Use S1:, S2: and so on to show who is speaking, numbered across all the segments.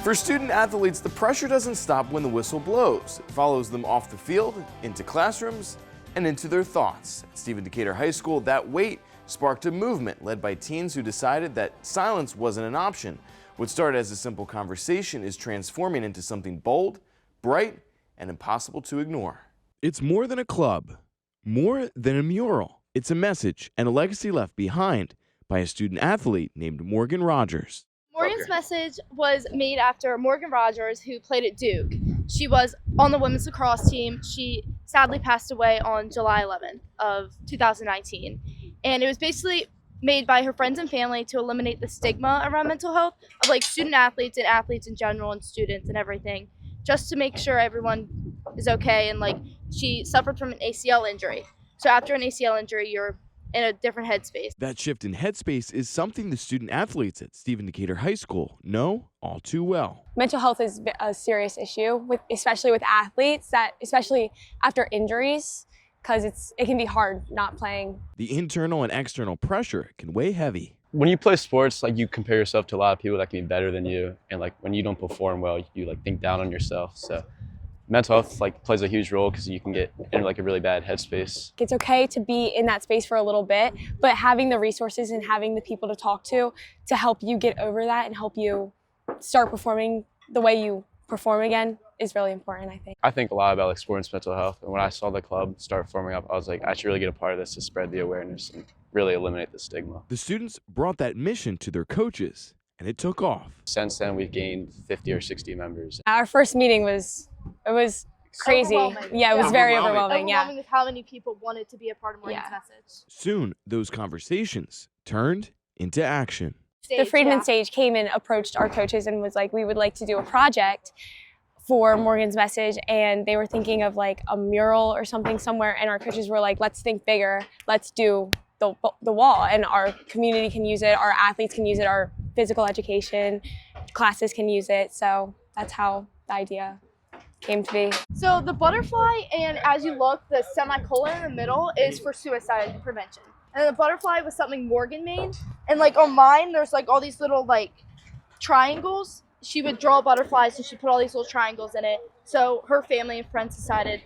S1: For student athletes, the pressure doesn't stop when the whistle blows. It follows them off the field, into classrooms, and into their thoughts. At Stephen Decatur High School, that weight sparked a movement led by teens who decided that silence wasn't an option. What started as a simple conversation is transforming into something bold, bright, and impossible to ignore. It's more than a club, more than a mural. It's a message and a legacy left behind by a student athlete named Morgan Rogers.
S2: Morgan's message was made after Morgan Rogers, who played at Duke. She was on the women's lacrosse team. She sadly passed away on July 11th of 2019. And it was basically made by her friends and family to eliminate the stigma around mental health of like student athletes and athletes in general and students and everything, just to make sure everyone is okay. And like, she suffered from an ACL injury. So after an ACL injury, you're in a different headspace.
S1: That shift in headspace is something the student athletes at Stephen Decatur High School know all too well.
S3: Mental health is a serious issue, especially with athletes, especially after injuries, because it can be hard not playing.
S1: The internal and external pressure can weigh heavy.
S4: When you play sports, like, you compare yourself to a lot of people that can be better than you, and like when you don't perform well, you like think down on yourself. So mental health like plays a huge role because you can get in like a really bad headspace.
S3: It's okay to be in that space for a little bit, but having the resources and having the people to talk to help you get over that and help you start performing the way you perform again is really important, I think.
S4: I think a lot about like sports mental health, and when I saw the club start forming up, I was like, I should really get a part of this to spread the awareness and really eliminate the stigma.
S1: The students brought that mission to their coaches, and it took off.
S4: Since then, we've gained 50 or 60 members.
S3: Our first meeting was crazy. Yeah, it was very overwhelming.
S2: Overwhelming with how many people wanted to be a part of Morgan's message.
S1: Soon, those conversations turned into action.
S3: The Friedman Stage came and approached our coaches and was like, we would like to do a project for Morgan's message, and they were thinking of like a mural or something somewhere, and our coaches were like, let's think bigger, let's do the wall, and our community can use it, our athletes can use it, our physical education classes can use it. So that's how the idea came to be.
S2: So the butterfly, and as you look, the semicolon in the middle is for suicide prevention. And the butterfly was something Morgan made. And like on mine, there's like all these little like triangles. She would draw butterflies, so she put all these little triangles in it. So her family and friends decided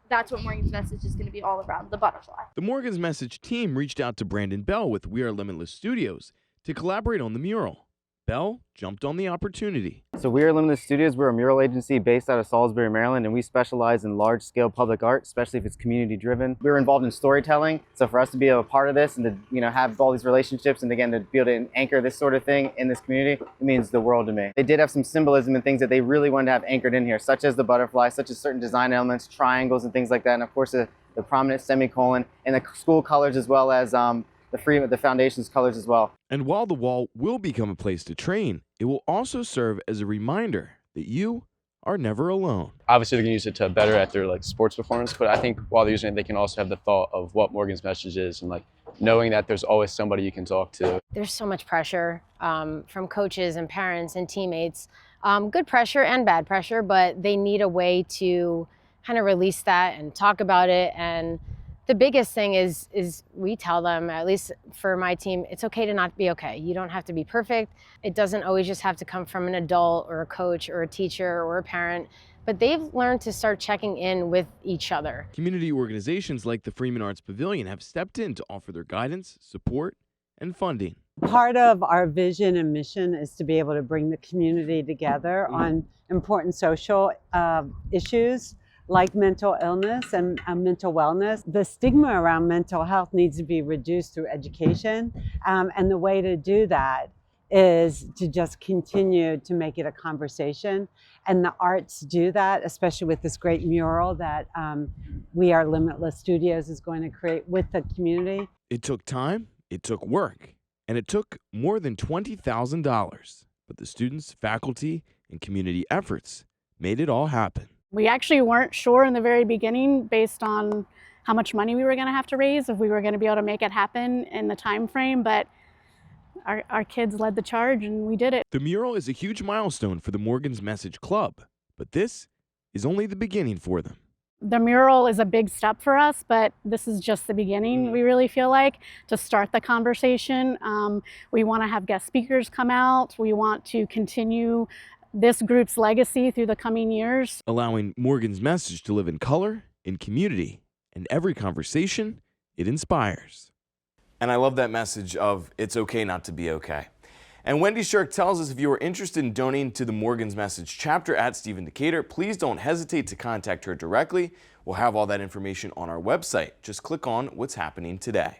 S2: that's what Morgan's message is going to be all around, the butterfly.
S1: The Morgan's Message team reached out to Brandon Bell with We Are Limitless Studios to collaborate on the mural. Bell jumped on the opportunity.
S5: So We Are Limitless Studios, we're a mural agency based out of Salisbury, Maryland, and we specialize in large-scale public art, especially if it's community-driven. We're involved in storytelling, so for us to be a part of this and to have all these relationships and again to be able to anchor this sort of thing in this community, it means the world to me. They did have some symbolism and things that they really wanted to have anchored in here, such as the butterfly, such as certain design elements, triangles and things like that, and of course the prominent semicolon and the school colors as well as the foundation's colors as well.
S1: And while the wall will become a place to train, it will also serve as a reminder that you are never alone.
S4: Obviously, they can use it to better at their like sports performance, but I think while they're using it, they can also have the thought of what Morgan's message is and like knowing that there's always somebody you can talk to.
S6: There's so much pressure from coaches and parents and teammates. Good pressure and bad pressure, but they need a way to kind of release that and talk about it. And the biggest thing is we tell them, at least for my team, it's okay to not be okay. You don't have to be perfect. It doesn't always just have to come from an adult or a coach or a teacher or a parent, but they've learned to start checking in with each other.
S1: Community organizations like the Freeman Arts Pavilion have stepped in to offer their guidance, support, and funding.
S7: Part of our vision and mission is to be able to bring the community together on important social issues like mental illness and mental wellness. The stigma around mental health needs to be reduced through education, and the way to do that is to just continue to make it a conversation. And the arts do that, especially with this great mural that We Are Limitless Studios is going to create with the community.
S1: It took time, it took work, and it took more than $20,000. But the students, faculty, and community efforts made it all happen.
S8: We actually weren't sure in the very beginning, based on how much money we were going to have to raise, if we were going to be able to make it happen in the time frame, but our kids led the charge and we did it.
S1: The mural is a huge milestone for the Morgan's Message Club, but this is only the beginning for them.
S8: The mural is a big step for us, but this is just the beginning, we really feel like, to start the conversation. We want to have guest speakers come out. We want to continue this group's legacy through the coming years.
S1: Allowing Morgan's message to live in color, in community, and every conversation it inspires. And I love that message of it's okay not to be okay. And Wendy Shirk tells us if you are interested in donating to the Morgan's Message chapter at Stephen Decatur, please don't hesitate to contact her directly. We'll have all that information on our website. Just click on what's happening today.